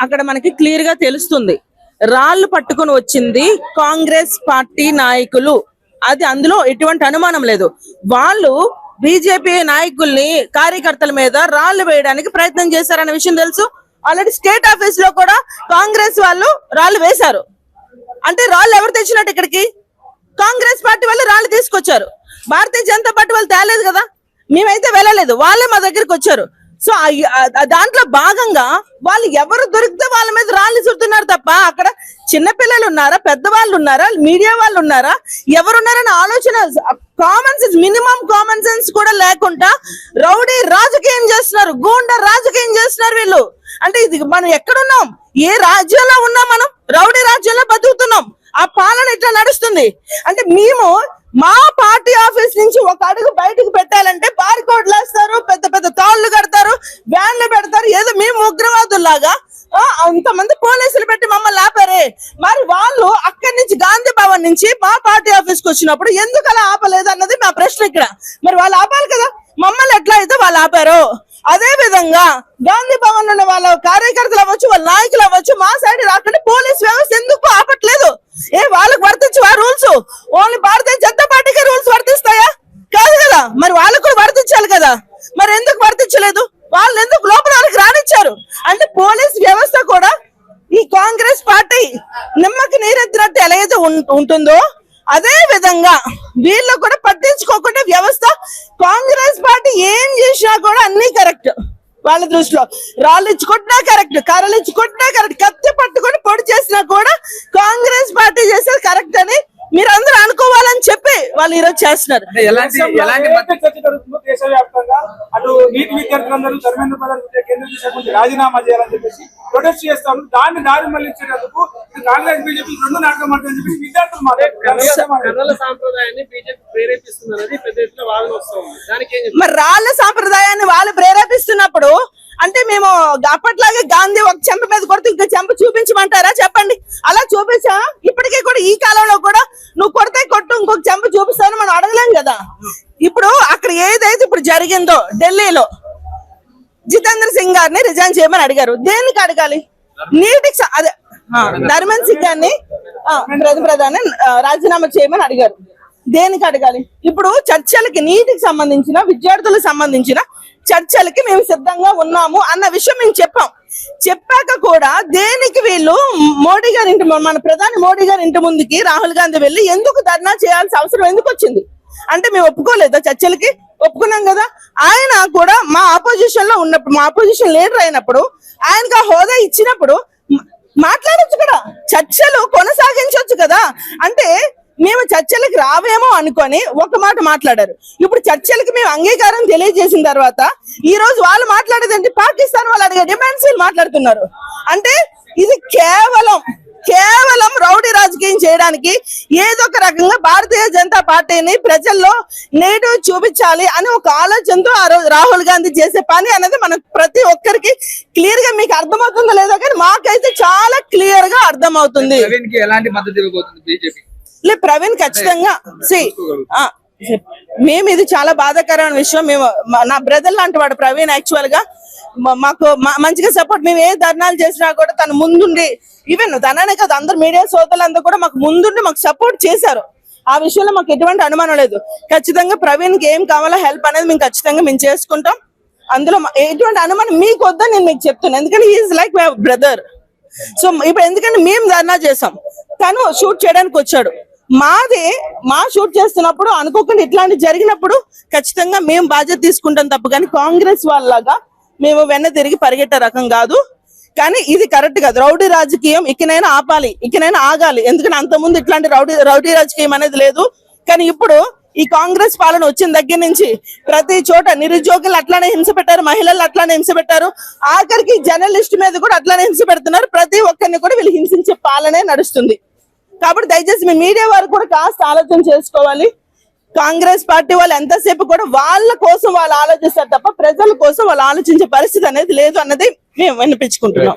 అక్కడ మనకి క్లియర్ గా తెలుస్తుంది. రాళ్లు పట్టుకుని వచ్చింది కాంగ్రెస్ పార్టీ నాయకులు, అది అందులో ఎటువంటి అనుమానం లేదు. వాళ్ళు బీజేపీ నాయకుల్ని కార్యకర్తల మీద రాళ్లు వేయడానికి ప్రయత్నం చేశారనే విషయం తెలుసు. ఆల్రెడీ స్టేట్ ఆఫీస్ లో కూడా కాంగ్రెస్ వాళ్ళు రాళ్లు వేశారు. అంటే రాళ్లు ఎవరు తెచ్చినట్టు ఇక్కడికి? కాంగ్రెస్ పార్టీ వాళ్ళు రాళ్లు తీసుకొచ్చారు. భారతీయ జనతా పార్టీ వాళ్ళు తేలేదు కదా, మేమైతే వెళ్ళలేదు, వాళ్ళే మా దగ్గరికి వచ్చారు. సో దాంట్లో భాగంగా వాళ్ళు ఎవరు దొరికితే వాళ్ళ మీద రాళ్ళు చుడుతున్నారు తప్ప అక్కడ చిన్నపిల్లలు ఉన్నారా, పెద్దవాళ్ళు ఉన్నారా, మీడియా వాళ్ళు ఉన్నారా, ఎవరున్నారని ఆలోచన, common sense, minimum common sense కూడా లేకుండా రౌడీ రాజకీయం చేస్తున్నారు, గూండా రాజకీయం చేస్తున్నారు వీళ్ళు. అంటే ఇది మనం ఎక్కడున్నాం? ఏ రాజ్యంలో ఉన్నాం? మనం రౌడీ రాజ్యంలో బతుకుతున్నాం. ఆ పాలన ఇట్లా నడుస్తుంది. అంటే మేము మా పార్టీ ఆఫీస్ నుంచి ఒక అడుగు బయటకు పెట్టాలంటే బారికోడ్లు వేస్తారు, పెద్ద పెద్ద తాళ్లు కడతారు, వ్యాన్లు పెడతారు. ఏదో మేము ఉగ్రవాదుల్లాగా అంతమంది పోలీసులు పెట్టి మమ్మల్ని ఆపారే. మరి వాళ్ళు అక్కడి నుంచి గాంధీ భవన్ నుంచి మా పార్టీ ఆఫీస్ కి వచ్చినప్పుడు ఎందుకు అలా ఆపలేదు అన్నది మా ప్రశ్న ఇక్కడ. మరి వాళ్ళు ఆపాలి కదా, మమ్మల్ని ఎట్లా అయితే వాళ్ళు ఆపారో అదే విధంగా గాంధీ భవన్ ఉన్న వాళ్ళ కార్యకర్తలు అవ్వచ్చు, వాళ్ళ నాయకులు అవ్వచ్చు, మా సైడ్ రాకుండా పోలీస్ వ్యవస్థ ఎందుకు ఆపట్లేదు? వాళ్ళకు వర్తించవా రూల్స్? ఓన్లీ భారతీయ జనతా పార్టీకి రూల్స్ వర్తిస్తాయా? కాదు కదా, మరి వాళ్ళకు కూడా వర్తించాలి కదా. మరి ఎందుకు వర్తించలేదు? వాళ్ళు ఎందుకు లోపలికి రానిచ్చారు? అంటే పోలీస్ వ్యవస్థ కూడా ఈ కాంగ్రెస్ పార్టీ నిమ్మకి నీరెత్తినట్టు ఎలా అయితే ఉంటుందో అదే విధంగా వీళ్ళు కూడా పట్టించుకోకుండా వ్యవస్థ, కాంగ్రెస్ పార్టీ ఏం చేసినా కూడా అన్ని కరెక్ట్ వాళ్ళ దృష్టిలో. రాళ్ళు ఇచ్చుకుంటున్నా కరెక్ట్, కర్రలు ఇచ్చుకుంటున్నా కరెక్ట్, కత్తి పట్టుకొని పొడి చేసినా కూడా కాంగ్రెస్ పార్టీ చేసేది కరెక్ట్ అని మీరందరూ అనుకోవాలని చెప్పి వాళ్ళు ఈరోజు చేస్తున్నారు. దేశవ్యాప్తంగా అటు నీటి విద్యార్థులందరూ ధర్మేంద్ర ప్రధాన్ కేంద్ర విద్యాశాఖ రాజీనామా చేయాలని చెప్పేసి ప్రొటెస్ట్ చేస్తాను. దాన్ని దారి మళ్లించేందుకు కాంగ్రెస్ బీజేపీ రెండు నాటకం అని చెప్పి విద్యార్థులు కర్రల సాంప్రదాయాన్ని బీజేపీ ప్రేరేపిస్తున్నది పెద్ద ఎత్తున వాదన వస్తుంది. దానికి మరి రాళ్ల సాంప్రదాయాన్ని వాళ్ళు ప్రేరేపిస్తున్నప్పుడు అంటే మేము అప్పట్లాగే గాంధీ ఒక చెంప మీద కొడితే ఇంకా చెంప చూపించమంటారా? చెప్పండి. అలా చూపించా ఇప్పటికీ కూడా ఈ కాలంలో కూడా నువ్వు కొడితే కొట్టు, ఇంకొక చెంప చూపిస్తాను మనం అడగలేం కదా. ఇప్పుడు అక్కడ ఏదైతే ఇప్పుడు జరిగిందో ఢిల్లీలో జితేంద్ర సింగ్ గారిని రిజైన్ చేయమని అడిగారు. దేనికి అడగాలి? నీటికి అదే ధర్మేంద్ర సింగ్ గారిని ప్రధాని రాజీనామా చేయమని అడిగారు. దేనికి అడగాలి? ఇప్పుడు చర్చలకి, నీటికి సంబంధించిన, విద్యార్థులకు సంబంధించిన చర్చలకి మేము సిద్ధంగా ఉన్నాము అన్న విషయం మేము చెప్పాక కూడా దేనికి వీళ్ళు మోడీ గారి ఇంటి, మన ప్రధాని మోడీ గారి ఇంటి ముందుకి రాహుల్ గాంధీ వెళ్ళి ఎందుకు ధర్నా చేయాల్సిన అవసరం ఎందుకు వచ్చింది? అంటే మేము ఒప్పుకోలేదా చర్చలకి? ఒప్పుకున్నాం కదా. ఆయన కూడా మా ఆపోజిషన్ లో ఉన్నప్పుడు, మా ఆపోజిషన్ లీడర్ అయినప్పుడు ఆయనకు ఆ హోదా ఇచ్చినప్పుడు మాట్లాడొచ్చు కదా, చర్చలు కొనసాగించవచ్చు కదా. అంటే మేము చర్చలకు రావేమో అనుకొని ఒక మాట మాట్లాడారు. ఇప్పుడు చర్చలకు మేము అంగీకారం తెలియజేసిన తర్వాత ఈ రోజు వాళ్ళు మాట్లాడేదంటే పాకిస్తాన్ వాళ్ళు అడిగే డిమాండ్స్ మాట్లాడుతున్నారు. అంటే ఇది కేవలం రౌడీ రాజకీయం చేయడానికి, ఏదో ఒక రకంగా భారతీయ జనతా పార్టీని ప్రజల్లో నెగిటివ్ చూపించాలి అని ఒక ఆలోచనతో ఆ రోజు రాహుల్ గాంధీ చేసే పని అనేది మనకు ప్రతి ఒక్కరికి క్లియర్ గా, మీకు అర్థమవుతుందో లేదో కానీ మాకైతే చాలా క్లియర్ గా అర్థమవుతుంది. ప్రవీణ్ ఖచ్చితంగా మేము, ఇది చాలా బాధాకరమైన విషయం. మేము, నా బ్రదర్ లాంటి వాడు ప్రవీణ్. యాక్చువల్ గా మాకు మంచిగా సపోర్ట్, మేము ఏ ధర్నాలు చేసినా కూడా తను ముందుండి, ఈవెన్ తననే కాదు అందరు మీడియా సోదరులందరూ కూడా మాకు ముందుండి మాకు సపోర్ట్ చేశారు. ఆ విషయంలో మాకు ఎటువంటి అనుమానం లేదు. ఖచ్చితంగా ప్రవీణ్ కి ఏం కావాలో హెల్ప్ అనేది మేము ఖచ్చితంగా మేము చేసుకుంటాం. అందులో ఎటువంటి అనుమానం మీకు వద్దని నేను మీకు చెప్తున్నాను, ఎందుకంటే he's like my brother. So ఇప్పుడు ఎందుకంటే మేము ధర్నా చేసాం, తను షూట్ చేయడానికి వచ్చాడు. మా షూట్ చేస్తున్నప్పుడు అనుకోకుండా ఇట్లాంటి జరిగినప్పుడు ఖచ్చితంగా మేము బాధ్యత తీసుకుంటాం తప్ప కానీ కాంగ్రెస్ వాళ్ళలాగా మేము వెన్న తిరిగి పరిగెట్టే రకం కాదు. కానీ ఇది కరెక్ట్ కాదు. రౌడీ రాజకీయం ఇకనైనా ఆపాలి, ఇకనైనా ఆగాలి. ఎందుకంటే అంతకుముందు ఇట్లాంటి రౌడీ రాజకీయం అనేది లేదు. కానీ ఇప్పుడు ఈ కాంగ్రెస్ పాలన వచ్చిన దగ్గర నుంచి ప్రతి చోట నిరుద్యోగులు అట్లానే హింస పెట్టారు, మహిళలు అట్లానే హింస పెట్టారు, ఆఖరికి జర్నలిస్ట్ మీద కూడా అట్లానే హింస పెడుతున్నారు. ప్రతి ఒక్కరిని కూడా వీళ్ళు హింసించే పాలనే నడుస్తుంది. కాబట్టి దయచేసి మీ మీడియా వారు కూడా కాస్త ఆలోచన చేసుకోవాలి. కాంగ్రెస్ పార్టీ వాళ్ళు ఎంతసేపు కూడా వాళ్ళ కోసం వాళ్ళు ఆలోచిస్తారు తప్ప ప్రజల కోసం వాళ్ళు ఆలోచించే పరిస్థితి అనేది లేదు అన్నది మేము వినిపించుకుంటున్నాం.